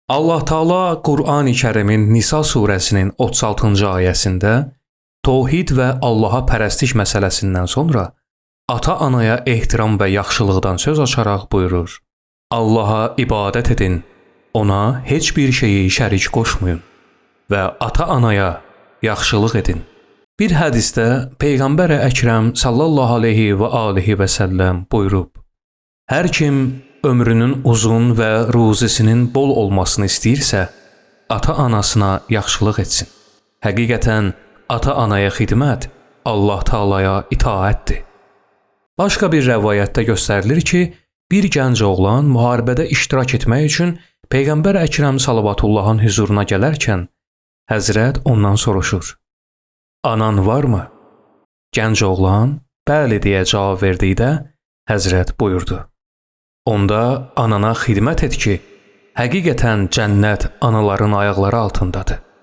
Allah Taala Qur'an-ı Kərimin Nisa surəsinin 36-cı ayəsində təvhid və Allaha pərəstiş məsələsindən sonra ata-anaya ehtiram və yaxşılıqdan söz açaraq buyurur: Allaha ibadət edin, ona heç bir şeyi şərik qoşmayın və ata-anaya yaxşılıq edin. Bir hədisdə Peyğəmbər Əkrəm sallallahu aleyhi və alihi və səlləm buyurub: Hər kim ömrünün uzun və ruzisinin bol olmasını istəyirsə, ata-anasına yaxşılıq etsin. Həqiqətən ata-anaya xidmət Allah Taalaya itaətdir. Başqa bir rəvayətdə göstərilir ki, bir gənc oğlan müharibədə iştirak etmək üçün Peyğəmbər Əkrəm sallavatullahın huzuruna gələrkən Həzrət ondan soruşur: Anan varmı? Gənc oğlan bəli deyə cavab verdikdə Həzrət buyurdu: Onda anana xidmət et ki, həqiqətən cənnət anaların ayaqları altındadır.